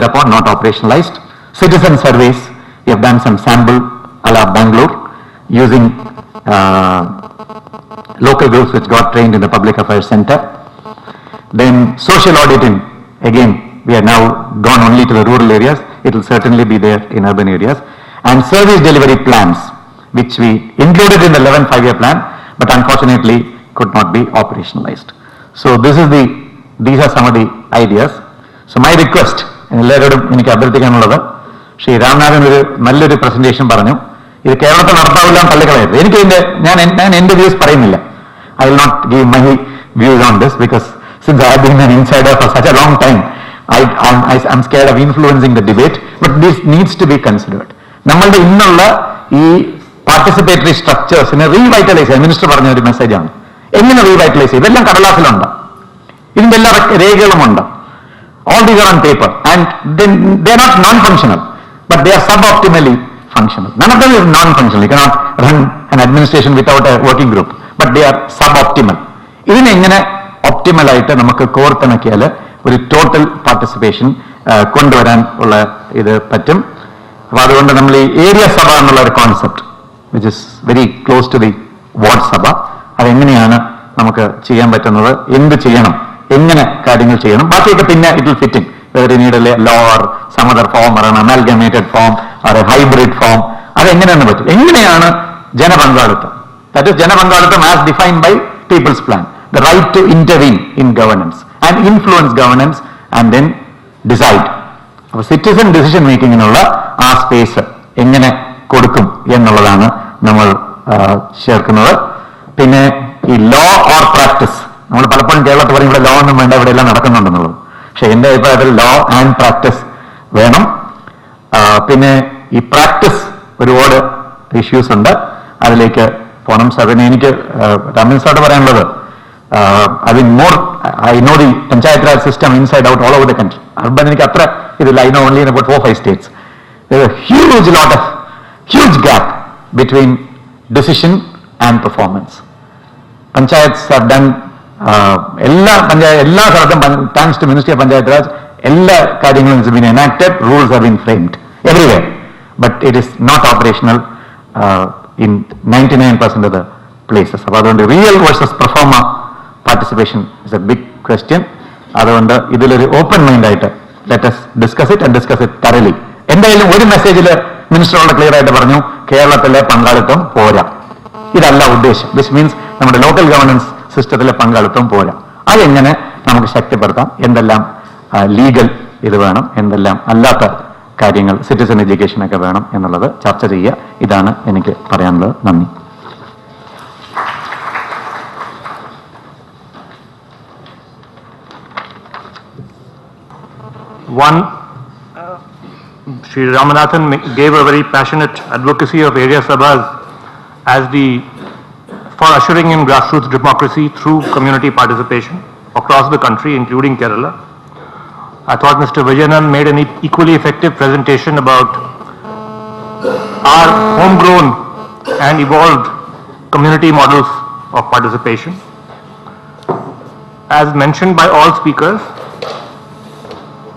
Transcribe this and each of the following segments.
upon, not operationalized. Citizen surveys, we have done some sample a la Bangalore using local groups which got trained in the Public Affairs Center. Then social auditing, again, we are now gone only to the rural areas. It will certainly be there in urban areas. And service delivery plans, which we included in the 11 5-year plan, but unfortunately could not be operationalized. So these are some of the ideas. So my request, Shri Ramanathan nallൊരു presentation പറഞ്ഞു. ഇത് കേരളത്തിൽ നടപ്പാവില്ല തള്ളിക്കളയരുത്. എനിക്ക് ഞാൻ എൻ്റെ views പറയുന്നില്ല. I will not give my views on this because since I have been an insider for such a long time, I'm scared of influencing the debate, but this needs to be considered. നമ്മളുടെ ഇന്നുള്ള ഈ participatory സ്ട്രക്ചേഴ്സിനെ revitalise ചെയ്യാൻ minister പറഞ്ഞ ഒരു മെസ്സേജാണ്. എങ്ങനെ revitalise ചെയ്യും? ഇതെല്ലാം കടലാസിലുണ്ട്, ഇതിന്റെ എല്ലാ രേഖകളുമുണ്ട്. All these are on paper and then they are not non-functional, but they are suboptimally functional. None of them is non-functional. You cannot run an administration without a working group, but they are suboptimal. ഇതിനെ എങ്ങനെ optimal ആയിട്ട് നമുക്ക് കോർത്തിണക്കിയാൽ ഒരു total participation കൊണ്ടുവരാൻ ഉള്ള ഇത് പറ്റും. അപ്പൊ അതുകൊണ്ട് നമ്മൾ ഈ ഏരിയ സഭ എന്നുള്ള ഒരു concept which is very close to the ward സഭ, അതെങ്ങനെയാണ് നമുക്ക് ചെയ്യാൻ പറ്റുന്നത്, എന്ത് ചെയ്യണം, എങ്ങനെ കാര്യങ്ങൾ ചെയ്യണം, ബാക്കിയൊക്കെ പിന്നെ it will fit in whether you need a law or some other form or an amalgamated form or a hybrid form. അതെങ്ങനെയാണ് പറ്റും? എങ്ങനെയാണ് ജനപങ്കാളിത്തം? That is ജനപങ്കാളിത്തം as defined by People's Plan, the right to intervene in governance and influence governance and then decide. അപ്പോൾ citizen decision മേക്കിങ്ങിനുള്ള ആ space എങ്ങനെ കൊടുക്കും എന്നുള്ളതാണ് നമ്മൾ ചേർക്കുന്നത്. പിന്നെ ഈ ലോ ഓർ പ്രാക്ടീസ്, നമ്മൾ പലപ്പോഴും കേരളത്തിൽ പറയും ഇവിടെ ലോ ഒന്നും വേണ്ട, ഇവിടെ എല്ലാം നടക്കുന്നുണ്ടെന്നുള്ളത്. പക്ഷെ എൻ്റെ അഭിപ്രായത്തിൽ ലോ ആൻഡ് പ്രാക്ടീസ് വേണം. പിന്നെ ഈ പ്രാക്ടീസ് ഒരുപാട് ഇഷ്യൂസ് ഉണ്ട്, അതിലേക്ക് പോകണം. അതിന് എനിക്ക് രമേശ് സാറിന് പറയാനുള്ളത്, I know the Panchayat Raj system inside out all over the country. Urban എനിക്ക് അത്ര ഇതില്ല. I know only in about 4-5 states. There is a huge gap between decision and performance. Panchayats have done എല്ലാ സ്ഥലത്തും thanks to Ministry of Panchayat Raj എല്ലാ കാര്യങ്ങളും has been enacted, rules have been framed everywhere, but it is not operational in 99% of the places. അപ്പോൾ അതുകൊണ്ട് real versus pro forma participation is a big question. അതുകൊണ്ട് ഇതിലൊരു open mind ആയിട്ട് let us discuss it and discuss it thoroughly. എന്തായാലും ഒരു മെസ്സേജിൽ മിനിസ്റ്ററോട് clear ആയിട്ട് പറഞ്ഞു, കേരളത്തിലെ പങ്കാളിത്തം പോരാ, ഇതല്ല ഉദ്ദേശം. ദിസ് മീൻസ് നമ്മുടെ ലോക്കൽ ഗവർണൻസ് സിസ്റ്റത്തിലെ പങ്കാളിത്തം പോരാ. അതെങ്ങനെ നമുക്ക് ശക്തിപ്പെടുത്താം, എന്തെല്ലാം ലീഗൽ ഇത് വേണം, എന്തെല്ലാം അല്ലാത്ത കാര്യങ്ങൾ സിറ്റിസൺ എഡ്യൂക്കേഷനൊക്കെ വേണം എന്നുള്ളത് ചർച്ച ചെയ്യുക. ഇതാണ് എനിക്ക് പറയാനുള്ളത്. നന്ദി. One, Shri Ramanathan gave a very passionate advocacy of area sabhas for ushering in grassroots democracy through community participation across the country, including Kerala. I thought Mr. Vijayanand made an equally effective presentation about our homegrown and evolved community models of participation. As mentioned by all speakers,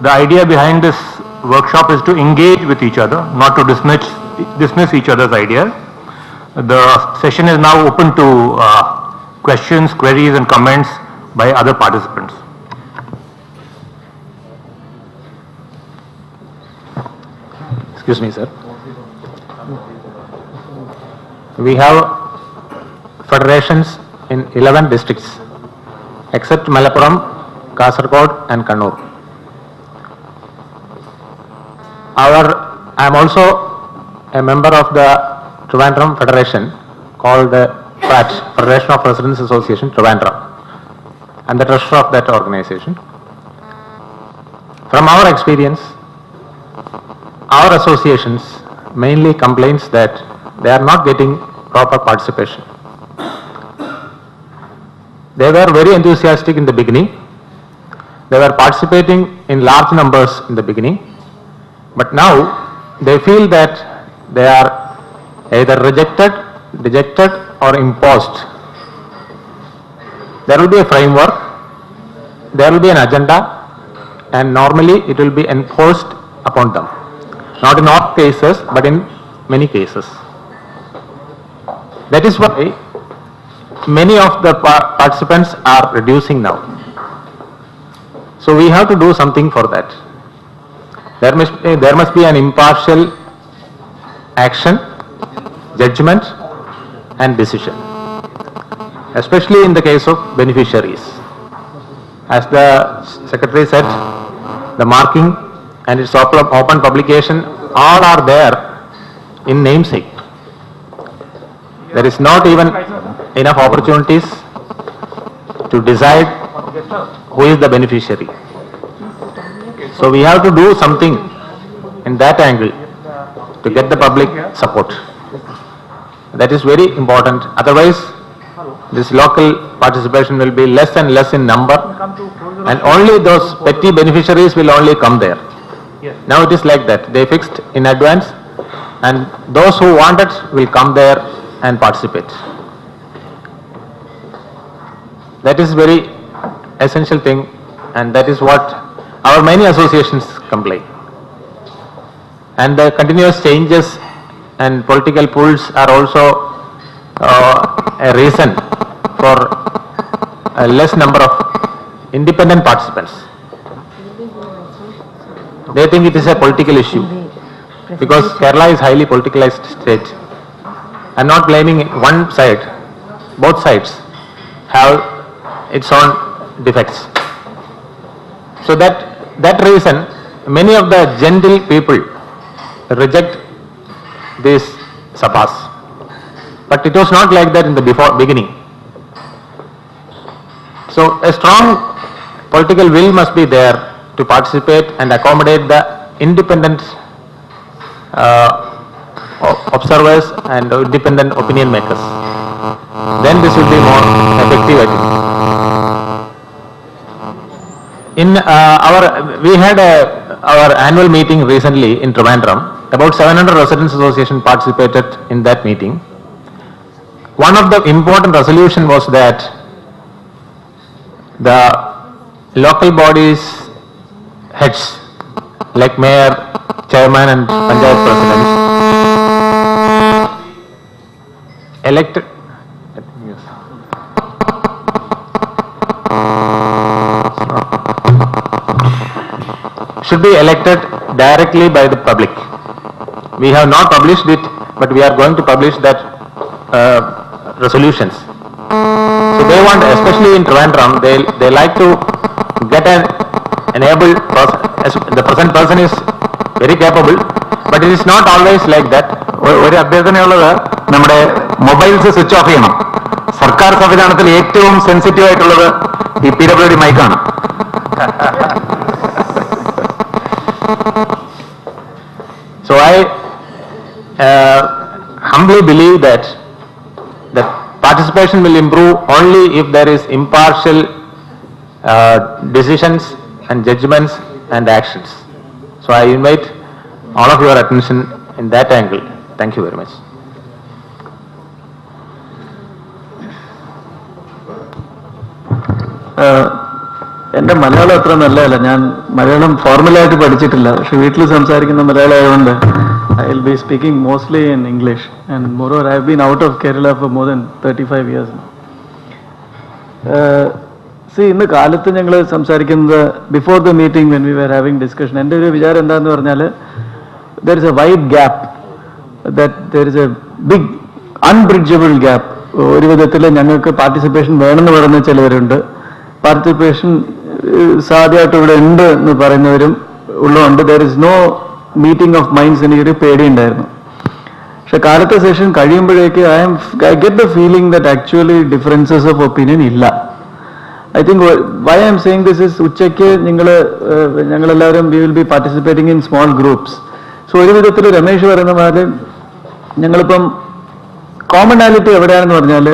the idea behind this workshop is to engage with each other, not to dismiss each other's ideas. The session is now open to questions, queries and comments by other participants. Excuse me, sir. We have federations in 11 districts except Malappuram, Kasaragod and Kannur. I am also a member of the Trivandrum Federation called the FRAT, Federation of Residents Association Trivandrum. I am the treasurer of that organization. From our experience, our associations mainly complains that they are not getting proper participation. They were very enthusiastic in the beginning. They were participating in large numbers in the beginning, but now they feel that they are either rejected, dejected or imposed. There will be a framework, there will be an agenda, and normally it will be enforced upon them. Not in all cases, but in many cases. That is why many of the participants are reducing now. So we have to do something for that. There must be an impartial action, judgment and decision, especially in the case of beneficiaries. As the Secretary said, the marking and its open publication all are there in namesake. There is not even enough opportunities to decide who is the beneficiary. So we have to do something in that angle to get the public support. That is very important. Otherwise, this local participation will be less and less in number, and only those petty beneficiaries will only come there. Now it is like that. They fixed in advance, and those who want it will come there and participate. That is very essential thing, and that is what our many associations complain. And the continuous changes and political pools are also a reason for a less number of independent participants. They think it is a political issue because Kerala is highly politicalized state. I am not blaming one side. Both sides have its own defects. So that reason, many of the gentle people reject these sabhas. But it was not like that in the beginning. So a strong political will must be there to participate and accommodate the independent observers and independent opinion makers. Then this will be more effective, I think. We had our annual meeting recently in Trivandrum. About 700 residents association participated in that meeting. One of the important resolution was that the local bodies heads like mayor, chairman and panchayat president elected should be elected directly by the public. We have not published it, but we are going to publish that resolutions. So they want, especially in Trivandrum, they like to get an able person. The present person is very capable, but it is not always like that. ഒരു അഭ്യർത്ഥനയുള്ളത് നമ്മുടെ mobiles switch off ചെയ്യണം. സർക്കാർ സംവിധാനത്തിൽ ഏറ്റവും sensitive ആയിട്ടുള്ളത് ഈ PWD മൈക്കാണ്. So I humbly believe that participation will improve only if there is impartial decisions and judgments and actions. So I invite all of your attention in that angle. Thank you very much. എൻ്റെ മലയാളം അത്ര നല്ലതല്ല. ഞാൻ മലയാളം ഫോർമലായിട്ട് പഠിച്ചിട്ടില്ല. പക്ഷെ വീട്ടിൽ സംസാരിക്കുന്ന മലയാളം ആയതുകൊണ്ട് I will be speaking mostly in English, and moreover I have been out of Kerala for more than 35 years now. See, ഇന്ന് കാലത്ത് ഞങ്ങൾ സംസാരിക്കുന്നത് before the meeting when we were having discussion, എൻ്റെ ഒരു വിചാരം എന്താണെന്ന് പറഞ്ഞാൽ there is a wide gap, that there is a big unbridgeable gap. ഒരു വിധത്തിൽ ഞങ്ങൾക്ക് പാർട്ടിസിപ്പേഷൻ വേണമെന്ന് പറയുന്ന ചിലവരുണ്ട്, പാർട്ടിസിപ്പേഷൻ സാധ്യമായിട്ട് ഇവിടെ ഉണ്ട് എന്ന് പറയുന്നവരും ഉള്ളതുകൊണ്ട് there is no meeting of minds. എനിക്കൊരു പേടിയുണ്ടായിരുന്നു. പക്ഷെ കാലത്തെ session കഴിയുമ്പോഴേക്ക് I get the feeling that actually differences of opinion ഇല്ല. I think why I am saying this is ഉച്ചയ്ക്ക് ഞങ്ങളെല്ലാവരും we will be participating in small groups. So ഒരു വിധത്തിൽ രമേശ് പറയുന്ന പോലെ ഞങ്ങളിപ്പം commonality എവിടെയാണെന്ന് പറഞ്ഞാൽ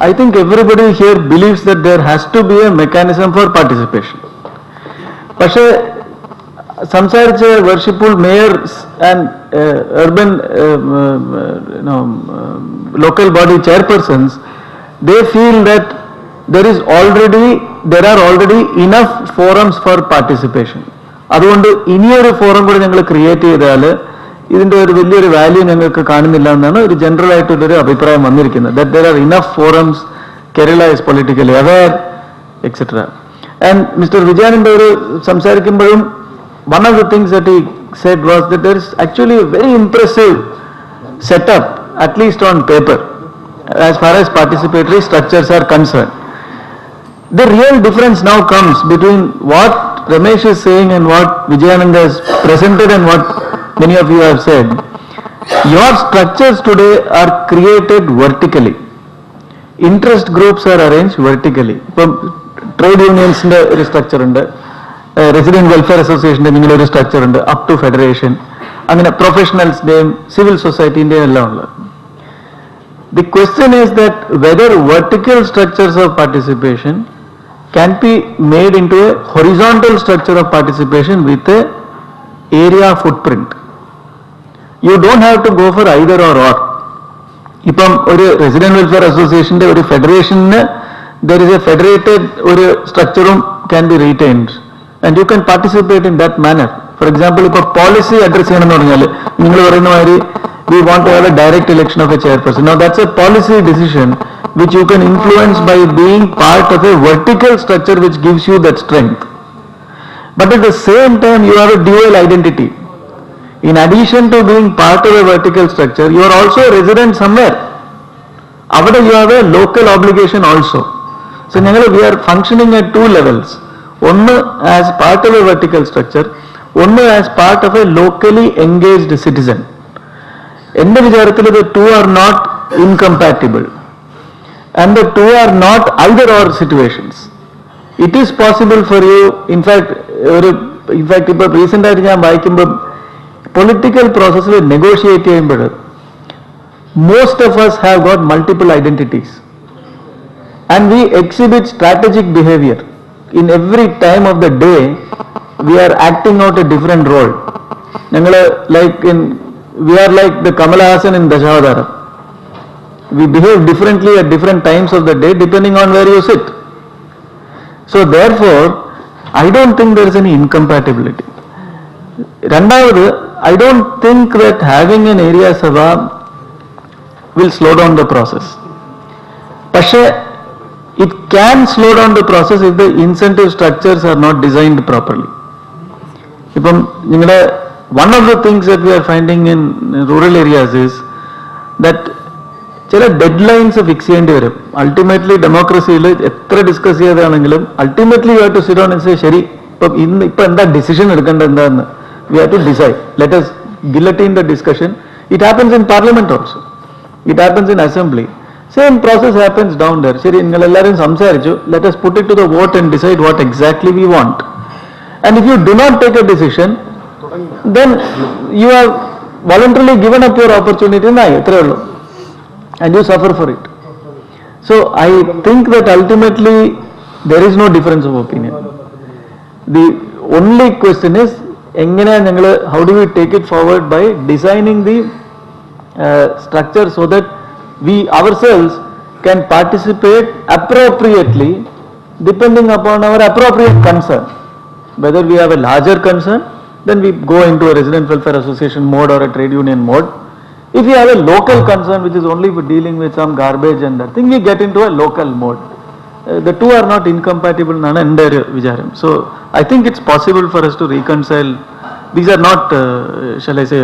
I think everybody here believes that there has to be a mechanism for participation. പക്ഷേ സംസാരിച്ച വർഷിപ്പൂൾ മേയർസ് and urban local body chairpersons, they feel that there are already enough forums for participation. അതുകൊണ്ട് ഇനിയൊരു ഫോറം കൂടി ഞങ്ങൾ create ചെയ്താൽ ഇതിന്റെ ഒരു വലിയൊരു വാല്യൂ ഞങ്ങൾക്ക് കാണുന്നില്ല എന്നാണ് ഒരു ജനറൽ ആയിട്ടുള്ളൊരു അഭിപ്രായം വന്നിരിക്കുന്നത്. That there are enough forums, Kerala is politically aware etcetera. And mister Vijayananda ഒരു സംസാരിക്കുമ്പോഴും one of the things that he said was that there is actually a very impressive setup, at least on paper, as far as participatory structures are concerned. The real difference now comes between what Ramesh is saying and what Vijayananda has presented and what many of you have said. Your structures today are created vertically. Interest groups are arranged vertically. From trade unions ഒരു structure ഉണ്ട്, resident welfare അസോസിയേഷന്റെ നിങ്ങളൊരു structure ഉണ്ട്, up to federation, അങ്ങനെ പ്രൊഫഷണൽസിന്റെയും civil സൊസൈറ്റിന്റെയും എല്ലാം ഉള്ളത്. The question is that whether vertical structures of participation can be made into a horizontal structure of participation with a area footprint. You don't have to go for either or. ഇപ്പം ഒരു resident welfare അസോസിയേഷന്റെ ഒരു ഫെഡറേഷന് there is a federated ഒരു സ്ട്രക്ചറും can be retained and you can participate in that manner. For example, ഇപ്പോൾ policy address ചെയ്യണമെന്ന് പറഞ്ഞാൽ നിങ്ങൾ പറയുന്ന മാതിരി we want to have a direct election of a chairperson. Now that's a policy decision which you can influence by being part of a vertical structure which gives you that strength. But at the same time you have a dual identity. In addition to being part of a vertical structure, you are also a resident somewhere. Avada you have a local obligation also. So we are functioning at two levels. One as part of a vertical structure, one as part of a locally engaged citizen. എന്റെ വിചാരത്തിൽ the two are not incompatible and the two are not either or situations. It is possible for you, in fact ഇപ്പോൾ recent ആയിട്ട് ഞാൻ വായിക്കുമ്പോൾ political പ്രോസസ്സിൽ negotiate ചെയ്യുമ്പോൾ most of us have got multiple identities and we exhibit strategic behavior. In every time of the day we are acting out a different role. We are like the Kamala Hassan in Dashavadara. We behave differently at different times of the day depending on where you sit. So therefore, I don't think there is any incompatibility. Randavadu, I don't think that having an area sabha will slow down the process. Pashe, it can slow down the process if the incentive structures are not designed properly. Ippam ningale one of the things that we are finding in rural areas is that ചില deadlines fix ചെയ്യേണ്ടി വരും. Ultimately ഡെമോക്രസിയിൽ എത്ര discuss ചെയ്താണെങ്കിലും ultimately you have to sit on and say ശരി ഇപ്പൊ എന്താ decision എടുക്കേണ്ടത് എന്താന്ന് we have to decide. Let us guillotine the discussion. It happens in parliament also. It happens in assembly. Same process happens down there. ശരി നിങ്ങൾ എല്ലാവരും സംസാരിച്ചു, let us put it to the vote and decide what exactly we want. And if you do not take a decision, then you have voluntarily given up your opportunity. And you suffer for it. So I think that ultimately there is no difference of opinion. The only question is how do we take it forward by designing the structure so that we ourselves can participate appropriately depending upon our appropriate concern. Whether we have a larger concern, then we go into a resident welfare association mode or a trade union mode. If we have a local concern which is only for dealing with some garbage and that thing, we get into a local mode. The two are not incompatible, nana endare vicharam. So I think it's possible for us to reconcile. These are not, shall I say,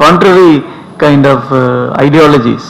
contrary kind of ideologies.